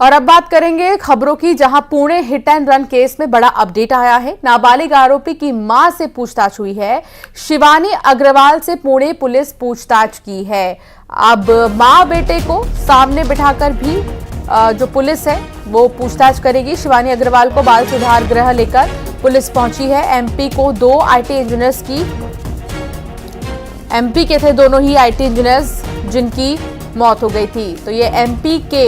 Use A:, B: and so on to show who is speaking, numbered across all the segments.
A: और अब बात करेंगे खबरों की, जहां Pune hit and run case में बड़ा अपडेट आया है। नाबालिग आरोपी की मां से पूछताछ हुई है। शिवानी अग्रवाल से पुणे पुलिस पूछताछ की है। अब मां बेटे को सामने बिठाकर भी जो पुलिस है वो पूछताछ करेगी। शिवानी अग्रवाल को बाल सुधार गृह लेकर पुलिस पहुंची है। एमपी को 2 आईटी इंजीनियर्स की, एमपी के थे दोनों ही आईटी इंजीनियर्स जिनकी मौत हो गई थी। तो ये एमपी के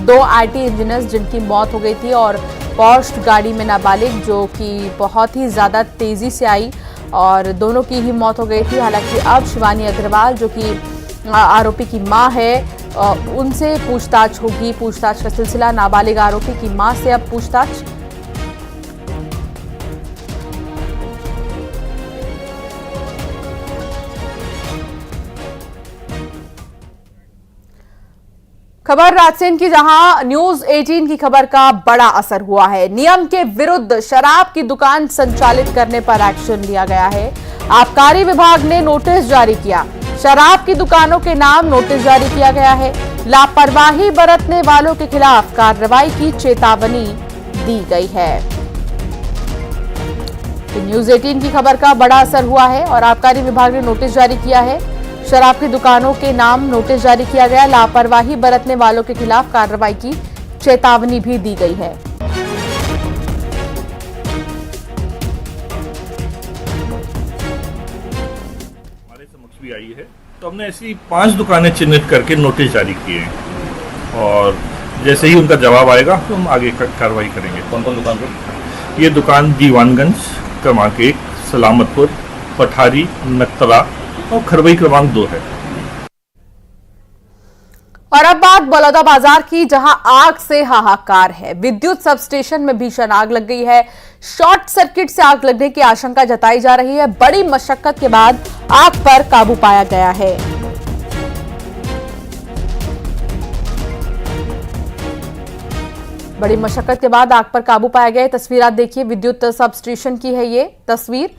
A: 2 आईटी इंजीनियर्स जिनकी मौत हो गई थी और पोर्श गाड़ी में नाबालिग जो कि बहुत ही ज्यादा तेजी से आई और दोनों की ही मौत हो गई थी। हालांकि अब शिवानी अग्रवाल जो कि आरोपी की मां है उनसे पूछताछ होगी। पूछताछ का सिलसिला, नाबालिग आरोपी की मां से अब पूछताछ। खबर राजसेन की, जहां न्यूज 18 की खबर का बड़ा असर हुआ है। नियम के विरुद्ध शराब की दुकान संचालित करने पर एक्शन लिया गया है। आबकारी विभाग ने नोटिस जारी किया। शराब की दुकानों के नाम नोटिस जारी किया गया है। लापरवाही बरतने वालों के खिलाफ कार्रवाई की चेतावनी दी गई है। तो न्यूज 18 की खबर का बड़ा असर हुआ है और आबकारी विभाग ने नोटिस जारी किया है। शराब की दुकानों के नाम नोटिस जारी किया गया। लापरवाही बरतने वालों के खिलाफ कार्रवाई की चेतावनी भी दी गई है।
B: हमारे समक्ष भी आई है, तो हमने ऐसी 5 दुकानें चिन्हित करके नोटिस जारी किए हैं और जैसे ही उनका जवाब आएगा तो हम आगे कार्रवाई करेंगे।
C: कौन कौन दुकान पर?
B: ये दुकान दीवानगंज क्रमांक 1, सलामतपुर, पठारी, नक्तला और खरवई क्रमांक 2 है।
A: और अब बात बलौदा बाजार की, जहां आग से हाहाकार है। विद्युत सब स्टेशन में भीषण आग लग गई है। शॉर्ट सर्किट से आग लगने की आशंका जताई जा रही है। बड़ी मशक्कत के बाद आग पर काबू पाया गया है। बड़ी मशक्कत के बाद आग पर काबू पाया गया है। तस्वीर आप देखिए, विद्युत सब स्टेशन की है ये तस्वीर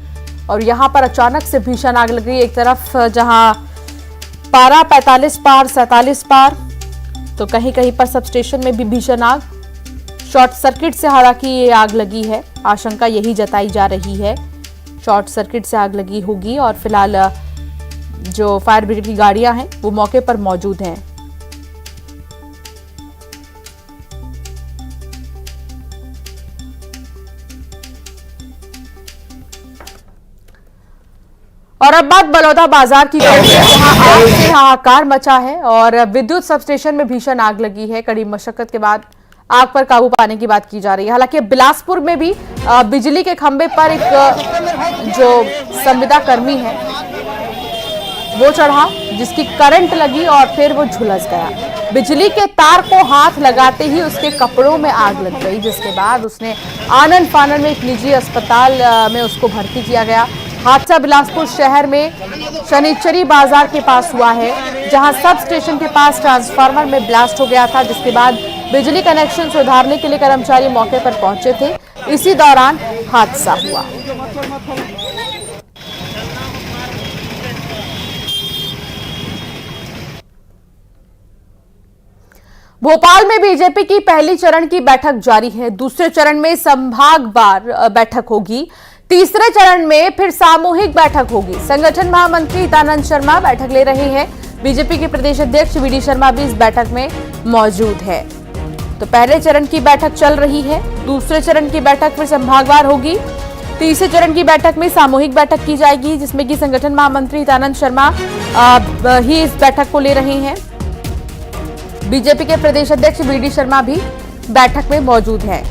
A: और यहां पर अचानक से भीषण आग लग गई। एक तरफ जहां पारा 45 पार 47 पार, तो कहीं कहीं पर सब स्टेशन में भी भीषण आग। शॉर्ट सर्किट से हालांकि ये आग लगी है, आशंका यही जताई जा रही है शॉर्ट सर्किट से आग लगी होगी। और फिलहाल जो फायर ब्रिगेड की गाड़ियां हैं वो मौके पर मौजूद हैं। और अब बात बलौदा बाजार की करें, जहां आग से हाहाकार मचा है और विद्युत सब स्टेशन में भीषण आग लगी है। कड़ी मशक्कत के बाद आग पर काबू पाने की बात की जा रही है। हालांकि बिलासपुर में भी बिजली के खंभे पर एक जो संविदा कर्मी है वो चढ़ा, जिसकी करंट लगी और फिर वो झुलस गया। बिजली के तार को हाथ लगाते ही उसके कपड़ों में आग लग गई, जिसके बाद उसने आनन फानन में एक निजी अस्पताल में उसको भर्ती किया गया। हादसा बिलासपुर शहर में शनिचरी बाजार के पास हुआ है, जहां सब स्टेशन के पास ट्रांसफार्मर में ब्लास्ट हो गया था, जिसके बाद बिजली कनेक्शन सुधारने के लिए कर्मचारी मौके पर पहुंचे थे। इसी दौरान हादसा हुआ। भोपाल में बीजेपी की पहली चरण की बैठक जारी है। दूसरे चरण में संभागवार बैठक होगी। तीसरे चरण में फिर सामूहिक बैठक होगी। संगठन महामंत्री हितानंद शर्मा बैठक ले रहे हैं। बीजेपी के प्रदेश अध्यक्ष वीडी शर्मा भी इस बैठक में मौजूद है। तो पहले चरण की बैठक चल रही है, दूसरे चरण की बैठक फिर संभागवार होगी, तीसरे चरण की बैठक में सामूहिक बैठक की जाएगी, जिसमें कि संगठन महामंत्री हितानंद शर्मा ही इस बैठक को ले रहे हैं। बीजेपी के प्रदेश अध्यक्ष वीडी शर्मा भी बैठक में मौजूद हैं।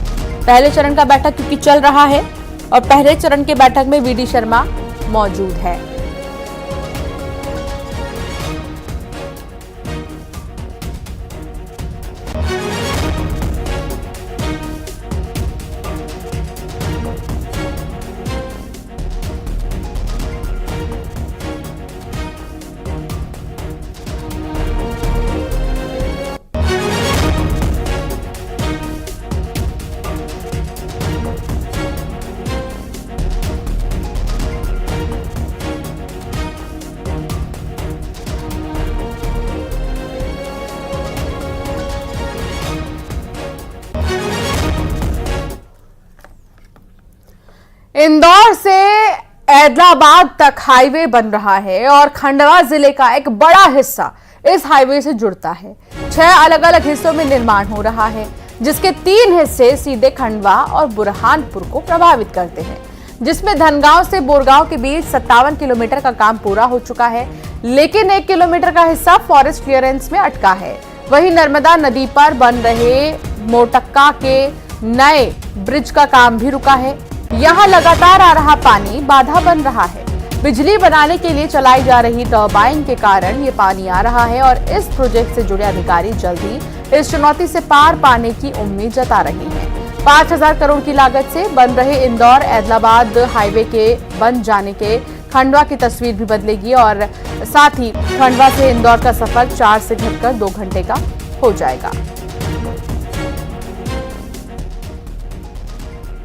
A: पहले चरण का बैठक क्योंकि चल रहा है और पहले चरण के बैठक में वीडी शर्मा मौजूद है। ऐदलाबाद तक हाईवे बन रहा है और खंडवा जिले का एक बड़ा हिस्सा इस हाईवे से जुड़ता है। 6 अलग अलग हिस्सों में निर्माण हो रहा है, जिसके 3 हिस्से सीधे खंडवा और बुरहानपुर को प्रभावित करते हैं, जिसमें धनगांव से बोरगांव के बीच 57 किलोमीटर का काम पूरा हो चुका है, लेकिन 1 किलोमीटर का हिस्सा फॉरेस्ट क्लियरेंस में अटका है। वहीं नर्मदा नदी पर बन रहे मोटक्का के नए ब्रिज का काम भी रुका है। यहाँ लगातार आ रहा पानी बाधा बन रहा है। बिजली बनाने के लिए चलाई जा रही टरबाइन के कारण ये पानी आ रहा है और इस प्रोजेक्ट से जुड़े अधिकारी जल्द ही इस चुनौती से पार पाने की उम्मीद जता रही हैं। 5000 करोड़ की लागत से बन रहे इंदौर ऐदलाबाद हाईवे के बन जाने के खंडवा की तस्वीर भी बदलेगी और साथ ही खंडवा से इंदौर का सफर 4 से घटकर 2 घंटे का हो जाएगा।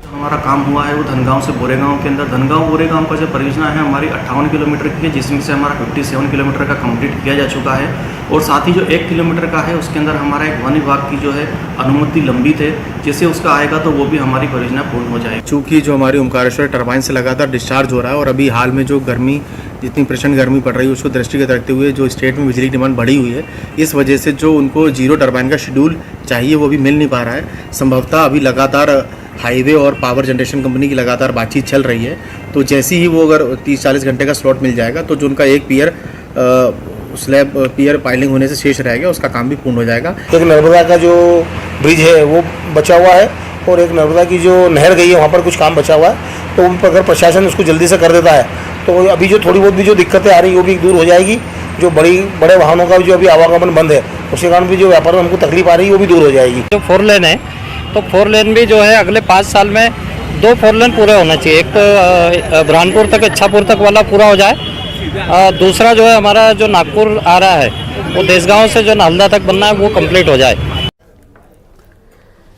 C: हमारा काम हुआ है वो धनगांव से बोरेगांव के अंदर। धनगांव बोरेगांव का जो परियोजना है हमारी 58 किलोमीटर की है, जिसमें से हमारा 57 किलोमीटर का कंप्लीट किया जा चुका है। और साथ ही जो 1 किलोमीटर का है उसके अंदर हमारा एक वन विभाग की जो है अनुमति लंबित है, जिससे उसका आएगा तो वो भी हमारी परियोजना पूर्ण हो जाएगी।
D: चूँकि जो हमारी ओमकारेश्वर टरबाइन से लगातार डिस्चार्ज हो रहा है और अभी हाल में जो गर्मी जितनी प्रचंड गर्मी पड़ रही है उसको दृष्टिगत रखते हुए जो स्टेट में बिजली की डिमांड बढ़ी हुई है, इस वजह से जो उनको 0 टरबाइन का शेड्यूल चाहिए वो भी मिल नहीं पा रहा है। संभवतः अभी लगातार हाईवे और पावर जनरेशन कंपनी की लगातार बातचीत चल रही है, तो जैसे ही वो अगर 30-40 घंटे का स्लॉट मिल जाएगा तो जो उनका एक पियर पाइलिंग होने से शेष रह गया उसका काम भी पूर्ण हो जाएगा।
E: एक नर्मदा का जो ब्रिज है वो बचा हुआ है और एक नर्मदा की जो नहर गई है वहाँ पर कुछ काम बचा हुआ है, तो उन पर अगर प्रशासन उसको जल्दी से कर देता है तो अभी जो थोड़ी बहुत भी जो दिक्कतें आ रही है वो भी दूर हो जाएगी। जो बड़े वाहनों का जो अभी आवागमन बंद है उसके कारण भी जो व्यापार में हमको तकलीफ आ रही है वो भी दूर हो जाएगी।
F: जो 4 लेन है तो 4 लेन भी जो है अगले 5 साल में 2 4 लेन पूरे होना चाहिए। एक तो बुरहानपुर तक इच्छापुर तक वाला पूरा हो जाए, दूसरा जो है हमारा जो नागपुर आ रहा है वो देसगांव से जो नालंदा तक बनना है वो कंप्लीट हो जाए।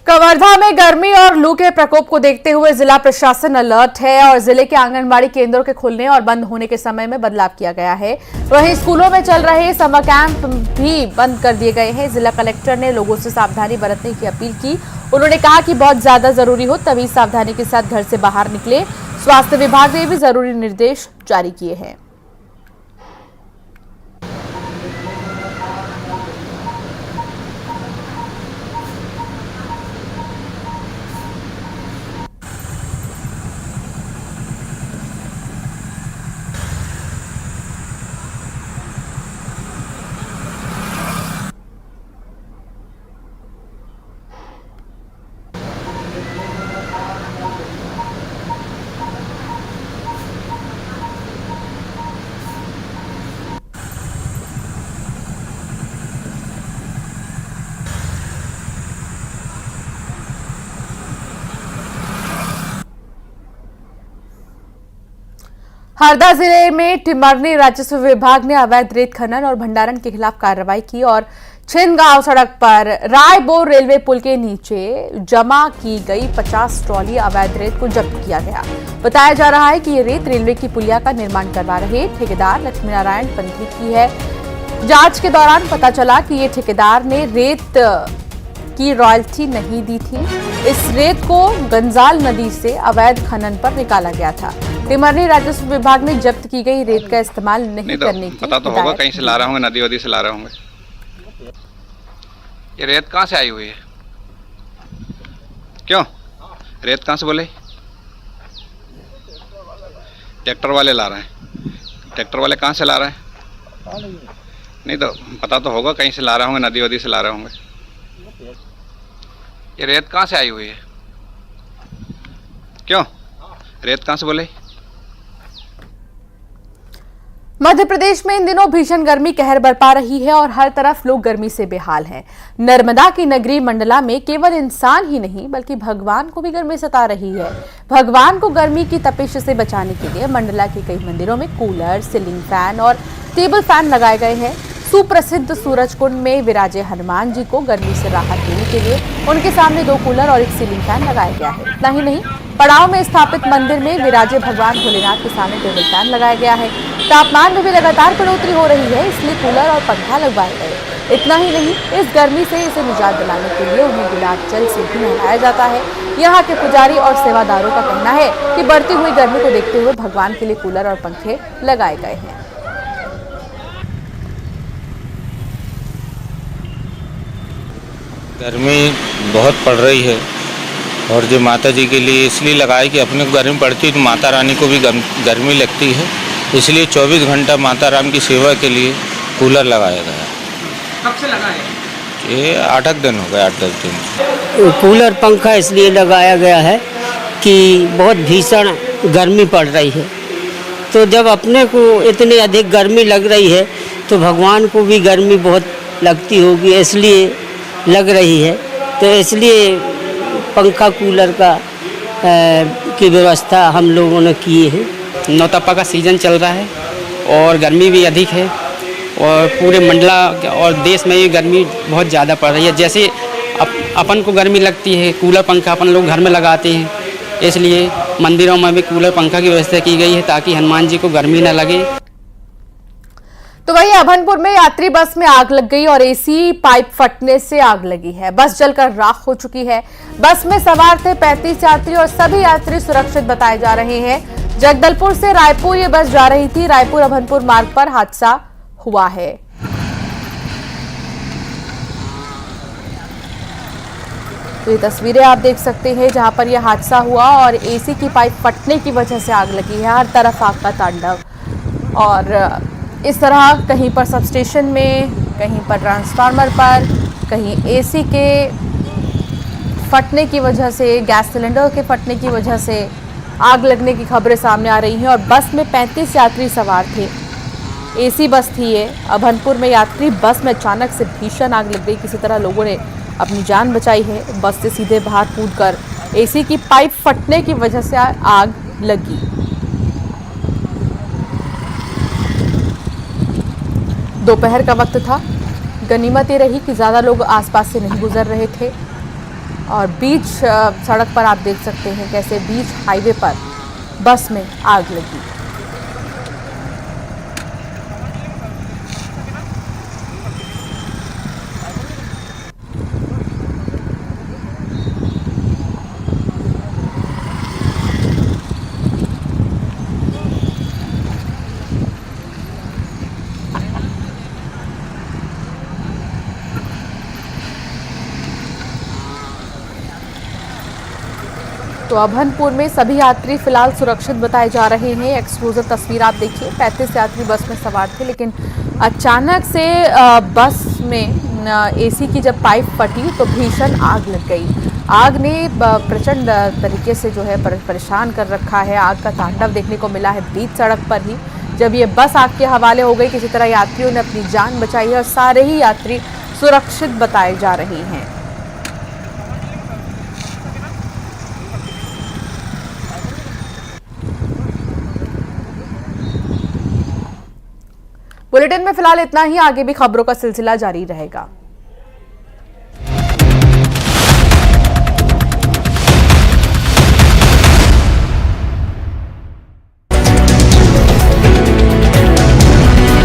A: कवर्धा में गर्मी और लू के प्रकोप को देखते हुए जिला प्रशासन अलर्ट है और जिले के आंगनबाड़ी केंद्रों के खुलने और बंद होने के समय में बदलाव किया गया है। वहीं स्कूलों में चल रहे समर कैंप भी बंद कर दिए गए हैं। जिला कलेक्टर ने लोगों से सावधानी बरतने की अपील की। उन्होंने कहा कि बहुत ज्यादा जरूरी हो तभी सावधानी के साथ घर से बाहर निकले। स्वास्थ्य विभाग ने भी जरूरी निर्देश जारी किए हैं। हरदा जिले में टिमरनी राजस्व विभाग ने अवैध रेत खनन और भंडारण के खिलाफ कार्रवाई की और छिंदगांव सड़क पर रायबोर रेलवे पुल के नीचे जमा की गई 50 ट्रॉली अवैध रेत को जब्त किया गया। बताया जा रहा है कि ये रेत रेलवे की पुलिया का निर्माण करवा रहे ठेकेदार लक्ष्मी नारायण पंथी की है। जांच के दौरान पता चला कि ये ठेकेदार ने रेत की रॉयल्टी नहीं दी थी। इस रेत को गंजाल नदी से अवैध खनन पर निकाला गया था। टिमरनी राजस्व विभाग ने जब्त की गई रेत का इस्तेमाल नहीं करने की
G: पता तो होगा, कहीं से ला रहे होंगे, नदी वदी से ला रहे होंगे। ये रेत कहाँ से आई हुई है? क्यों रेत कहाँ से बोले? ट्रैक्टर वाले ला रहे हैं। ट्रैक्टर वाले कहाँ से ला रहे हैं? नहीं तो पता तो होगा, कहीं से ला रहे होंगे, नदी वदी से ला रहे होंगे। ये रेत कहाँ से आई हुई है? क्यों रेत कहाँ से बोले?
A: मध्य प्रदेश में इन दिनों भीषण गर्मी कहर बरपा रही है और हर तरफ लोग गर्मी से बेहाल हैं। नर्मदा की नगरी मंडला में केवल इंसान ही नहीं बल्कि भगवान को भी गर्मी सता रही है। भगवान को गर्मी की तपिश से बचाने के लिए मंडला के कई मंदिरों में कूलर, सीलिंग फैन और टेबल फैन लगाए गए हैं। सुप्रसिद्ध सूरज कुंड में विराजे हनुमान जी को गर्मी से राहत देने के लिए उनके सामने 2 कूलर और 1 सीलिंग फैन लगाया गया है। इतना ही नहीं, पड़ाव में स्थापित मंदिर में विराजे भगवान भोलेनाथ के सामने टेबल फैन लगाया गया है। तापमान में भी लगातार बढ़ोतरी हो रही है, इसलिए कूलर और पंखा लगवाए गए। इतना ही नहीं, इस गर्मी से इसे निजात दिलाने के लिए उन्हें गुलाब जल से भी नहलाया जाता है। यहाँ के पुजारी और सेवादारों का कहना है कि बढ़ती हुई गर्मी को देखते हुए भगवान के लिए कूलर और पंखे लगाए गए हैं।
H: गर्मी बहुत पड़ रही है और जो माता जी के लिए इसलिए लगाए कि अपने को गर्मी पड़ती है तो माता रानी को भी गर्मी लगती है, इसलिए 24 घंटा माता राम की सेवा के लिए कूलर लगाया गया।
I: कब से लगा है?
H: ये 8 दिन हो गए, 8-10 दिन।
J: कूलर पंखा इसलिए लगाया गया है कि बहुत भीषण गर्मी पड़ रही है, तो जब अपने को इतनी अधिक गर्मी लग रही है तो भगवान को भी गर्मी बहुत लगती होगी, इसलिए लग रही है। तो इसलिए पंखा कूलर की व्यवस्था हम लोगों ने की है।
I: नौतपा का सीज़न चल रहा है और गर्मी भी अधिक है और पूरे मंडला और देश में ये गर्मी बहुत ज़्यादा पड़ रही है। जैसे अपन को गर्मी लगती है, कूलर पंखा अपन लोग घर में लगाते हैं, इसलिए मंदिरों में भी कूलर पंखा की व्यवस्था की गई है ताकि हनुमान जी को गर्मी न लगे।
A: तो वहीं अभनपुर में यात्री बस में आग लग गई और एसी पाइप फटने से आग लगी है। बस जलकर राख हो चुकी है। बस में सवार थे 35 यात्री और सभी यात्री सुरक्षित बताए जा रहे हैं। जगदलपुर से रायपुर ये बस जा रही थी। रायपुर अभनपुर मार्ग पर हादसा हुआ है। तो ये तस्वीरें आप देख सकते हैं जहां पर यह हादसा हुआ और एसी की पाइप फटने की वजह से आग लगी है। हर तरफ आग का तांडव और इस तरह कहीं पर सब स्टेशन में, कहीं पर ट्रांसफार्मर पर, कहीं एसी के फटने की वजह से, गैस सिलेंडर के फटने की वजह से आग लगने की खबरें सामने आ रही हैं। और बस में 35 यात्री सवार थे। एसी बस थी ये। अभनपुर में यात्री बस में अचानक से भीषण आग लग गई। किसी तरह लोगों ने अपनी जान बचाई है। बस से सीधे बाहर कूदकर एसी की पाइप फटने की वजह से आग लगी। दोपहर का वक्त था। गनीमत ये रही कि ज़्यादा लोग आसपास से नहीं गुजर रहे थे और बीच सड़क पर आप देख सकते हैं कैसे बीच हाईवे पर बस में आग लगी। तो अभनपुर में सभी यात्री फिलहाल सुरक्षित बताए जा रहे हैं। एक्सक्लूसिव तस्वीर आप देखिए। 35 यात्री बस में सवार थे, लेकिन अचानक से बस में एसी की जब पाइप फटी तो भीषण आग लग गई। आग ने प्रचंड तरीके से जो है परेशान कर रखा है। आग का तांडव देखने को मिला है बीच सड़क पर ही। जब ये बस आग के हवाले हो गई, किसी तरह यात्रियों ने अपनी जान बचाई है और सारे ही यात्री सुरक्षित बताए जा रहे हैं। बुलेटिन में फिलहाल इतना ही। आगे भी खबरों का सिलसिला जारी रहेगा।